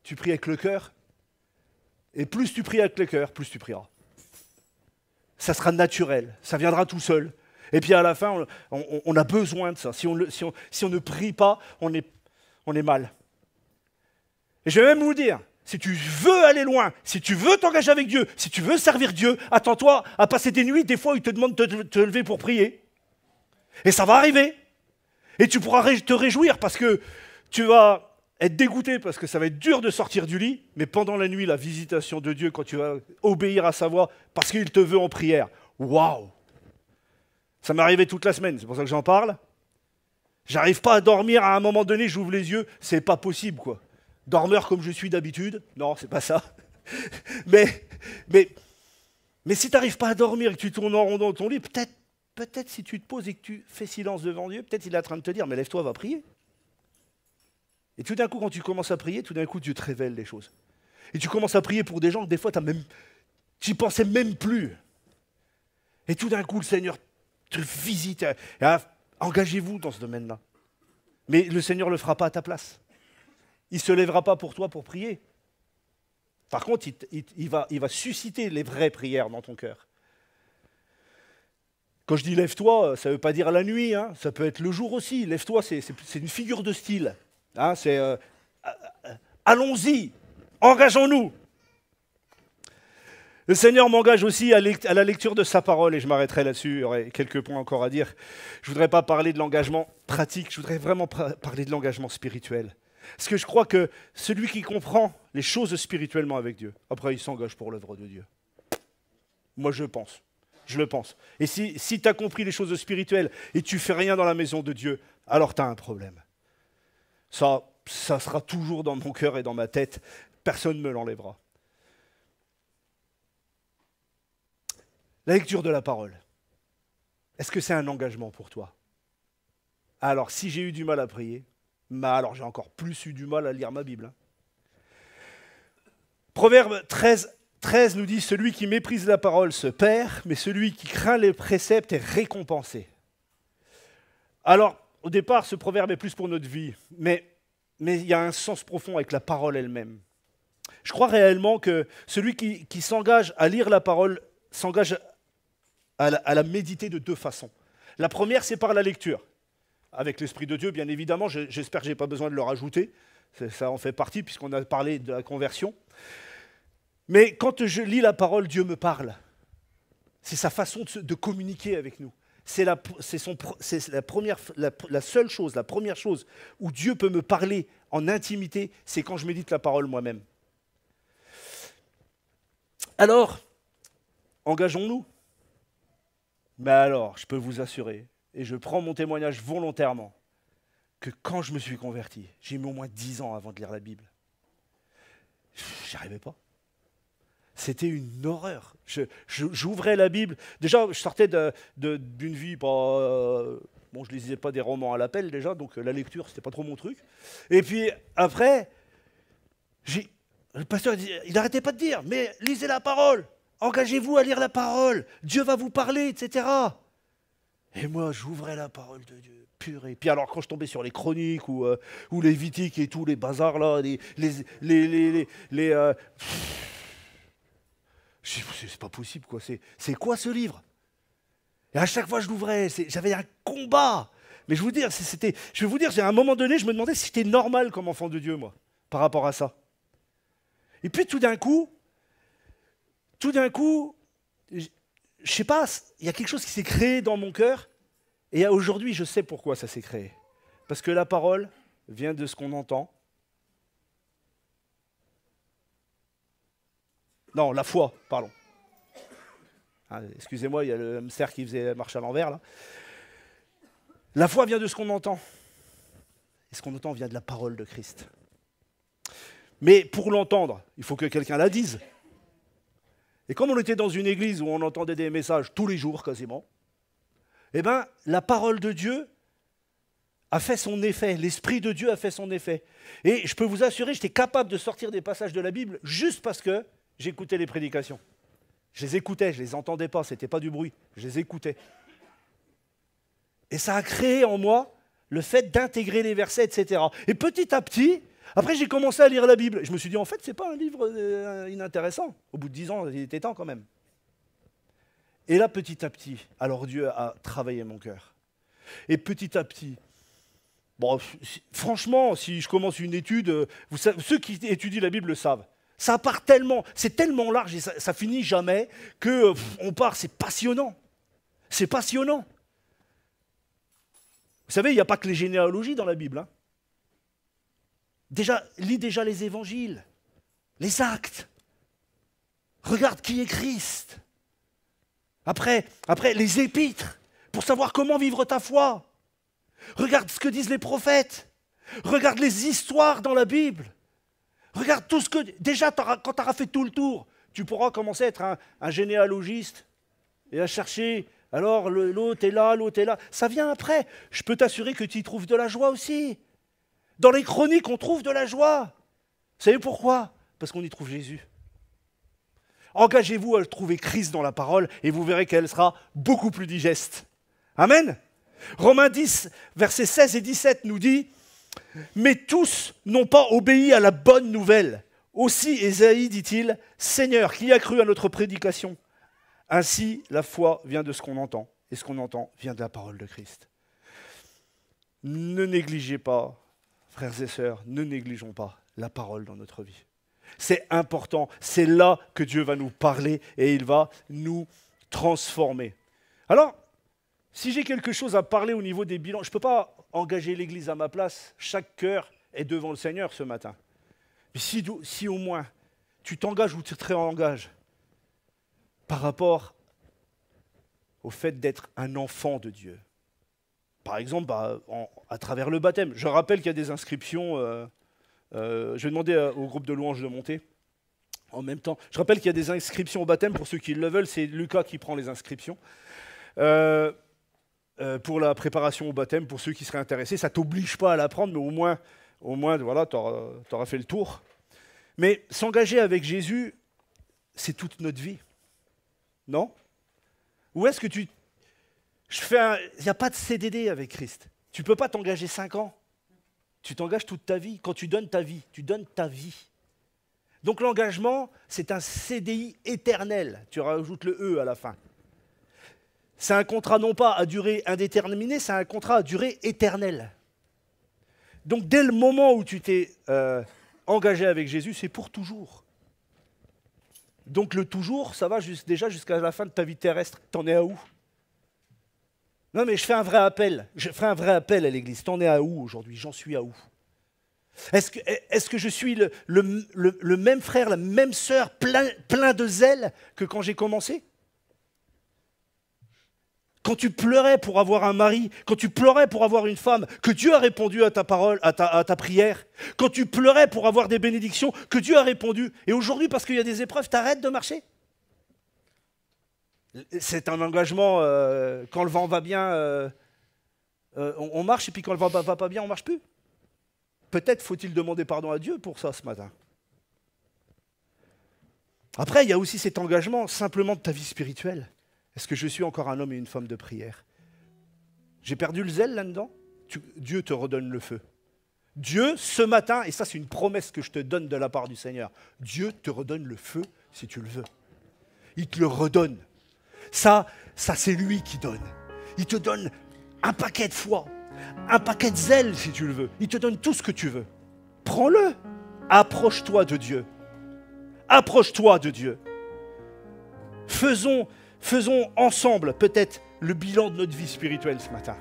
tu pries avec le cœur. Et plus tu pries avec le cœur, plus tu prieras. Ça sera naturel, ça viendra tout seul. Et puis à la fin, on a besoin de ça. Si on ne prie pas, on est mal. Et je vais même vous dire, si tu veux aller loin, si tu veux t'engager avec Dieu, si tu veux servir Dieu, attends-toi à passer des nuits, des fois où il te demande de te lever pour prier. Et ça va arriver. Et tu pourras te réjouir parce que tu vas être dégoûté parce que ça va être dur de sortir du lit, mais pendant la nuit, la visitation de Dieu, quand tu vas obéir à sa voix, parce qu'il te veut en prière. Waouh! Ça m'est arrivé toute la semaine, c'est pour ça que j'en parle. J'arrive pas à dormir, à un moment donné, j'ouvre les yeux, c'est pas possible, quoi. Dormeur comme je suis d'habitude, non, c'est pas ça. mais si tu n'arrives pas à dormir et que tu tournes en rond dans ton lit, peut-être si tu te poses et que tu fais silence devant Dieu, peut-être il est en train de te dire, mais lève-toi, va prier. Et tout d'un coup, quand tu commences à prier, tout d'un coup, Dieu te révèle les choses. Et tu commences à prier pour des gens que des fois, tu n'y pensais même plus. Et tout d'un coup, le Seigneur te visite. Engagez-vous dans ce domaine-là. Mais le Seigneur ne le fera pas à ta place. Il ne se lèvera pas pour toi pour prier. Par contre, il va susciter les vraies prières dans ton cœur. Quand je dis lève-toi, ça ne veut pas dire la nuit, hein, ça peut être le jour aussi. Lève-toi, c'est une figure de style. Hein, allons-y, engageons-nous. Le Seigneur m'engage aussi à la lecture de sa parole, et je m'arrêterai là-dessus, il y aurait quelques points encore à dire. Je ne voudrais pas parler de l'engagement pratique, je voudrais vraiment parler de l'engagement spirituel. Parce que je crois que celui qui comprend les choses spirituellement avec Dieu, après il s'engage pour l'œuvre de Dieu. Moi je le pense. Et si tu as compris les choses spirituelles et tu fais rien dans la maison de Dieu, alors tu as un problème. Ça sera toujours dans mon cœur et dans ma tête, personne ne me l'enlèvera. La lecture de la parole, est-ce que c'est un engagement pour toi? Alors, si j'ai eu du mal à prier, alors j'ai encore plus eu du mal à lire ma Bible. Proverbe 13 nous dit « Celui qui méprise la parole se perd, mais celui qui craint les préceptes est récompensé. » Alors, au départ, ce proverbe est plus pour notre vie, mais il y a un sens profond avec la parole elle-même. Je crois réellement que celui qui s'engage à lire la parole s'engage à la méditer de deux façons. La première, c'est par la lecture. Avec l'Esprit de Dieu, bien évidemment, j'espère que je n'ai pas besoin de le rajouter. Ça en fait partie, puisqu'on a parlé de la conversion. Mais quand je lis la parole, Dieu me parle. C'est sa façon de communiquer avec nous. C'est la seule chose, la première chose où Dieu peut me parler en intimité, c'est quand je médite la parole moi-même. Alors, engageons-nous. Mais alors, je peux vous assurer, et je prends mon témoignage volontairement, que quand je me suis converti, j'ai mis au moins 10 ans avant de lire la Bible. J'y arrivais pas. C'était une horreur. J'ouvrais la Bible. Déjà, je sortais d'une vie pas... bon, je ne lisais pas des romans à l'appel déjà, donc la lecture, c'était pas trop mon truc. Et puis après, le pasteur, il n'arrêtait pas de dire, mais lisez la parole. Engagez-vous à lire la parole, Dieu va vous parler, etc. Et moi, j'ouvrais la parole de Dieu, purée. Puis alors, quand je tombais sur les chroniques ou les Lévitiques et tous les bazars là, c'est pas possible, quoi. C'est quoi ce livre? Et à chaque fois, je l'ouvrais, j'avais un combat. Mais je vais vous dire, à un moment donné, je me demandais si c'était normal comme enfant de Dieu, moi, par rapport à ça. Et puis tout d'un coup, je sais pas, il y a quelque chose qui s'est créé dans mon cœur, et aujourd'hui, je sais pourquoi ça s'est créé. Parce que la parole vient de ce qu'on entend. Non, la foi, pardon. Ah, excusez-moi, il y a le hamster qui faisait marche à l'envers, là. La foi vient de ce qu'on entend. Et ce qu'on entend vient de la parole de Christ. Mais pour l'entendre, il faut que quelqu'un la dise. Et comme on était dans une église où on entendait des messages tous les jours quasiment, eh bien, la parole de Dieu a fait son effet, l'Esprit de Dieu a fait son effet. Et je peux vous assurer, j'étais capable de sortir des passages de la Bible juste parce que j'écoutais les prédications. Je les écoutais, je ne les entendais pas, ce n'était pas du bruit, je les écoutais. Et ça a créé en moi le fait d'intégrer les versets, etc. Et petit à petit, après j'ai commencé à lire la Bible. Je me suis dit, en fait, ce n'est pas un livre inintéressant. Au bout de 10 ans, il était temps quand même. Et là, petit à petit, alors Dieu a travaillé mon cœur. Et petit à petit, bon, franchement, si je commence une étude, vous savez, ceux qui étudient la Bible le savent. Ça part tellement, c'est tellement large et ça finit jamais que on part, c'est passionnant. C'est passionnant. Vous savez, il n'y a pas que les généalogies dans la Bible. Hein. lis déjà les évangiles, les actes. Regarde qui est Christ. Après, les épîtres, pour savoir comment vivre ta foi. Regarde ce que disent les prophètes. Regarde les histoires dans la Bible. Regarde tout ce que... Déjà, quand tu auras fait tout le tour, tu pourras commencer à être un généalogiste et à chercher, alors l'autre est là, l'autre est là. Ça vient après. Je peux t'assurer que tu y trouves de la joie aussi. Dans les chroniques, on trouve de la joie. Vous savez pourquoi? Parce qu'on y trouve Jésus. Engagez-vous à trouver Christ dans la parole et vous verrez qu'elle sera beaucoup plus digeste. Amen. Romains 10, versets 16 et 17 nous dit « Mais tous n'ont pas obéi à la bonne nouvelle. Aussi Ésaïe dit-il, « Seigneur, qui a cru à notre prédication ?» Ainsi, la foi vient de ce qu'on entend, et ce qu'on entend vient de la parole de Christ. Ne négligez pas, frères et sœurs, ne négligeons pas la parole dans notre vie. C'est important, c'est là que Dieu va nous parler et il va nous transformer. Alors, si j'ai quelque chose à parler au niveau des bilans, je ne peux pas engager l'Église à ma place, chaque cœur est devant le Seigneur ce matin. Mais si au moins tu t'engages ou tu te réengages par rapport au fait d'être un enfant de Dieu, par exemple à travers le baptême. Je rappelle qu'il y a des inscriptions, je vais demander au groupe de louanges de monter en même temps. Je rappelle qu'il y a des inscriptions au baptême pour ceux qui le veulent, c'est Lucas qui prend les inscriptions. Pour la préparation au baptême, pour ceux qui seraient intéressés, ça ne t'oblige pas à la prendre, mais au moins voilà, tu auras fait le tour. Mais s'engager avec Jésus, c'est toute notre vie. Non? Ou est-ce que il n'y a pas de CDD avec Christ. Tu ne peux pas t'engager 5 ans. Tu t'engages toute ta vie. Quand tu donnes ta vie, tu donnes ta vie. Donc l'engagement, c'est un CDI éternel. Tu rajoutes le E à la fin. C'est un contrat non pas à durée indéterminée, c'est un contrat à durée éternelle. Donc dès le moment où tu t'es engagé avec Jésus, c'est pour toujours. Donc le toujours, ça va déjà jusqu'à la fin de ta vie terrestre. T'en es à où? Non mais je fais un vrai appel. Je ferai un vrai appel à l'Église. T'en es à où aujourd'hui? J'en suis à où? Est-ce que je suis le même frère, la même sœur, plein de zèle que quand j'ai commencé? Quand tu pleurais pour avoir un mari, quand tu pleurais pour avoir une femme, que Dieu a répondu à ta parole, à ta prière, quand tu pleurais pour avoir des bénédictions, que Dieu a répondu, et aujourd'hui, parce qu'il y a des épreuves, tu arrêtes de marcher? C'est un engagement, quand le vent va bien, on marche, et puis quand le vent va pas bien, on ne marche plus. Peut-être faut-il demander pardon à Dieu pour ça ce matin. Après, il y a aussi cet engagement simplement de ta vie spirituelle. Est-ce que je suis encore un homme et une femme de prière? J'ai perdu le zèle là-dedans? Dieu te redonne le feu. Dieu, ce matin, et ça c'est une promesse que je te donne de la part du Seigneur, Dieu te redonne le feu si tu le veux. Il te le redonne. Ça c'est lui qui donne. Il te donne un paquet de foi, un paquet de zèle si tu le veux. Il te donne tout ce que tu veux. Prends-le. Approche-toi de Dieu. Approche-toi de Dieu. Faisons ensemble peut-être le bilan de notre vie spirituelle ce matin.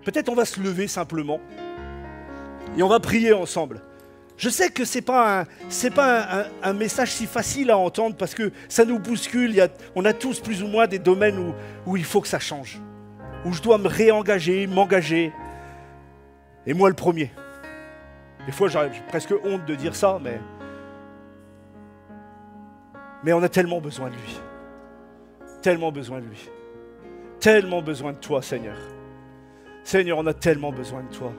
Peut-être on va se lever simplement et on va prier ensemble. Je sais que ce n'est pas un message si facile à entendre parce que ça nous bouscule. On a tous plus ou moins des domaines où il faut que ça change, où je dois me réengager, m'engager. Et moi le premier. Des fois j'ai presque honte de dire ça, mais on a tellement besoin de lui. Tellement besoin de lui. Tellement besoin de toi, Seigneur. Seigneur, on a tellement besoin de toi.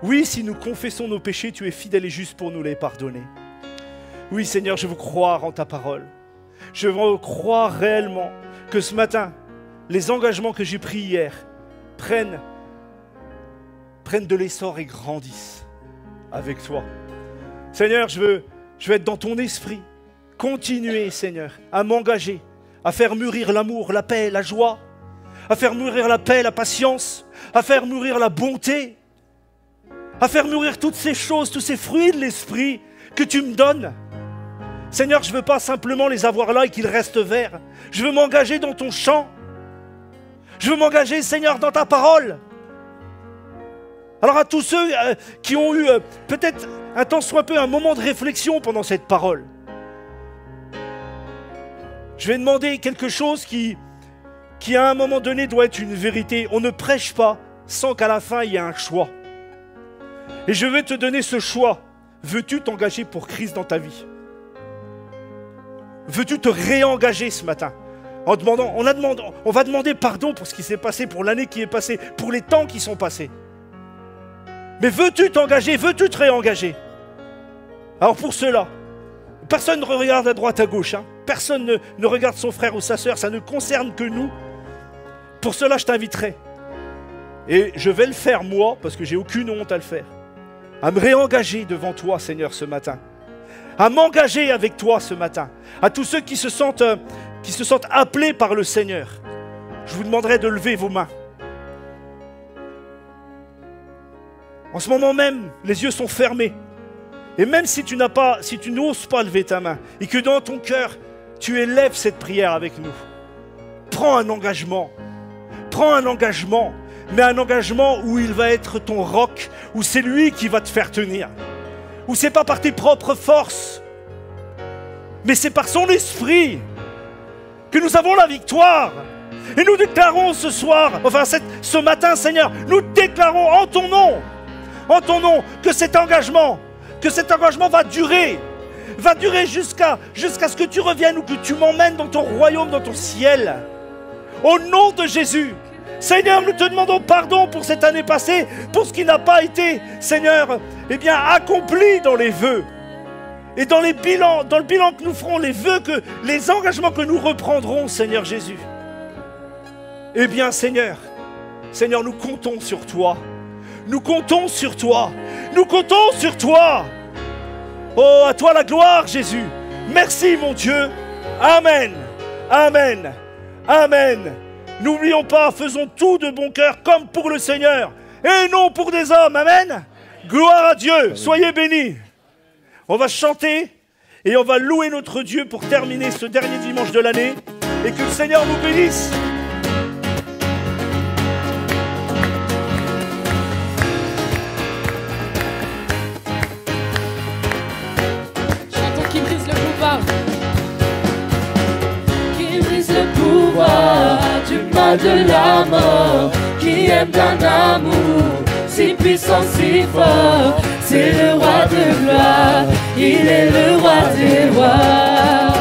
Oui, si nous confessons nos péchés, tu es fidèle et juste pour nous les pardonner. Oui, Seigneur, je veux croire en ta parole. Je veux croire réellement que ce matin, les engagements que j'ai pris hier prennent de l'essor et grandissent avec toi. Seigneur, je veux être dans ton esprit. Continuer, Seigneur, à m'engager, à faire mûrir l'amour, la paix, la joie, à faire mûrir la paix, la patience, à faire mûrir la bonté, à faire mûrir toutes ces choses, tous ces fruits de l'esprit que tu me donnes. Seigneur, je ne veux pas simplement les avoir là et qu'ils restent verts. Je veux m'engager dans ton champ. Je veux m'engager, Seigneur, dans ta parole. Alors à tous ceux qui ont eu peut-être un temps soit peu un moment de réflexion pendant cette parole, je vais demander quelque chose qui à un moment donné doit être une vérité. On ne prêche pas sans qu'à la fin il y ait un choix. Et je vais te donner ce choix. Veux-tu t'engager pour Christ dans ta vie? Veux-tu te réengager ce matin? En demandant, on va demander pardon pour ce qui s'est passé, pour l'année qui est passée, pour les temps qui sont passés. Mais veux-tu t'engager? Veux-tu te réengager? Alors pour cela, personne ne regarde à droite à gauche, hein. Personne ne regarde son frère ou sa sœur, ça ne concerne que nous. Pour cela, je t'inviterai. Et je vais le faire moi, parce que j'ai aucune honte à le faire. À me réengager devant toi, Seigneur, ce matin. À m'engager avec toi ce matin. À tous ceux qui se sentent appelés par le Seigneur. Je vous demanderai de lever vos mains. En ce moment même, les yeux sont fermés. Et même si tu n'oses pas lever ta main, et que dans ton cœur, tu élèves cette prière avec nous, prends un engagement. Prends un engagement, mais un engagement où il va être ton roc, où c'est lui qui va te faire tenir. Où c'est pas par tes propres forces, mais c'est par son esprit que nous avons la victoire. Et nous déclarons ce soir, ce matin, Seigneur, nous déclarons en ton nom, que cet engagement va durer jusqu'à ce que tu reviennes ou que tu m'emmènes dans ton royaume, dans ton ciel. Au nom de Jésus, Seigneur, nous te demandons pardon pour cette année passée, pour ce qui n'a pas été, Seigneur, accompli dans les vœux. Et dans le bilan que nous ferons, les engagements que nous reprendrons, Seigneur Jésus. Eh bien, Seigneur, nous comptons sur toi. Nous comptons sur toi. Nous comptons sur toi. Oh, à toi la gloire, Jésus. Merci, mon Dieu. Amen. Amen. Amen. N'oublions pas, faisons tout de bon cœur comme pour le Seigneur et non pour des hommes. Amen. Gloire à Dieu. Soyez bénis. On va chanter et on va louer notre Dieu pour terminer ce dernier dimanche de l'année et que le Seigneur vous bénisse. Chantons qui brise le pouvoir. Qui brise le pouvoir du mal de la mort, qui aime d'un amour si puissant, si fort. C'est le roi de gloire, il est le roi des rois.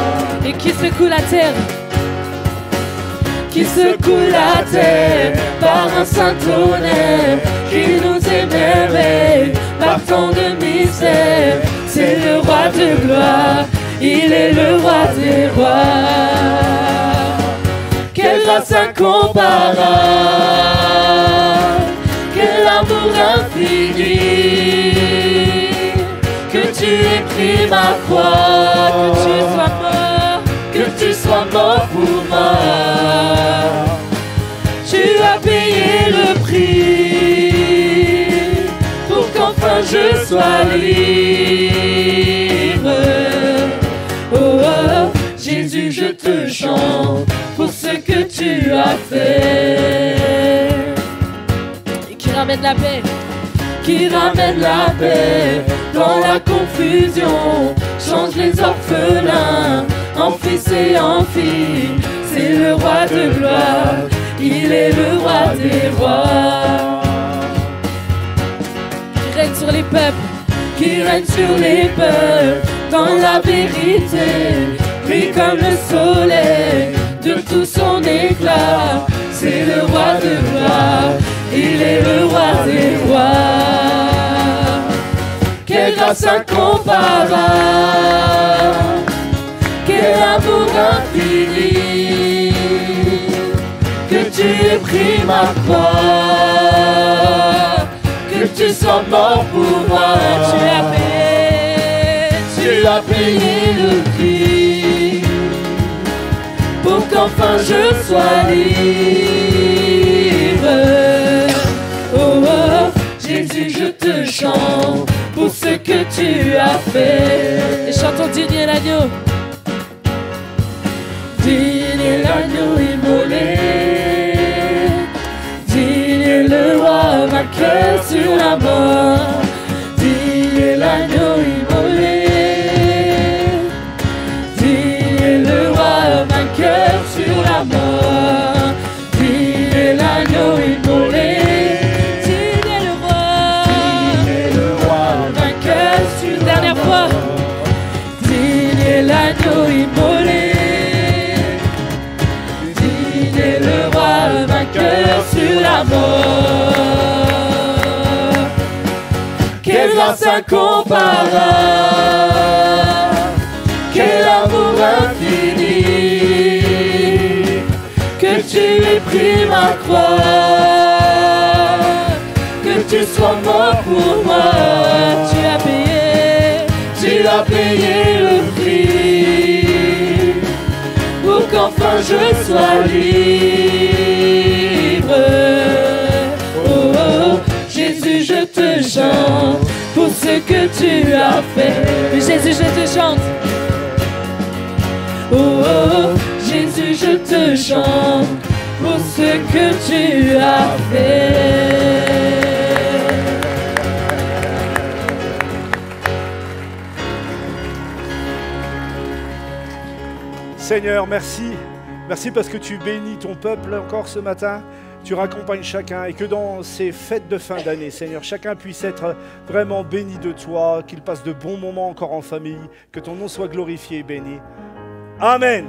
Et qui secoue la terre, qui secoue la terre par un saint tonnerre, qui nous émerveille par tant de mystère. C'est le roi de gloire, il est le roi des rois. Quelle grâce incomparable, quel amour infini, que tu aies pris ma croix, que tu sois mort pour moi. Tu as payé le prix pour qu'enfin je sois libre. Oh, oh, Jésus, je te chante pour ce que tu as fait. Et qui ramène la paix, qui ramène la paix dans la confusion, change les orphelins en fils et en filles. C'est le roi de gloire, il est le roi des rois. Qui règne sur les peuples, qui règne sur les peuples, dans la vérité, brille comme le soleil de tout son éclat. C'est le roi de gloire, il est le roi des rois. Quelle grâce incomparable, quel amour infini, que tu aies pris ma croix, que tu sois mort pour moi. Tu as payé le prix pour qu'enfin je sois libre. Oh, oh, Jésus, je te chante pour ce que tu as fait. Et chantons digne est l'agneau. Digne est l'agneau immolé, digne est le roi vainqueur sur la la mort. Tu es l'agneau immolé. Tu es le roi vainqueur sur la mort. Tu es l'agneau immolé. Tu es le roi vainqueur sur la dernière fois. Tu es l'agneau immolé. Tu es le roi vainqueur sur la mort. Quelle grâce incomparable, quel amour infini, que tu aies pris ma croix, que tu sois mort pour moi. Tu as payé le prix, pour qu'enfin je sois libre. Oh, oh, oh, Jésus, je te chante pour ce que tu as fait. Jésus, je te chante. Oh, oh, oh, Jésus, je te chante pour ce que tu as fait. Seigneur, merci. Merci parce que tu bénis ton peuple encore ce matin. Tu raccompagnes chacun et que dans ces fêtes de fin d'année, Seigneur, chacun puisse être vraiment béni de toi, qu'il passe de bons moments encore en famille, que ton nom soit glorifié et béni. Amen.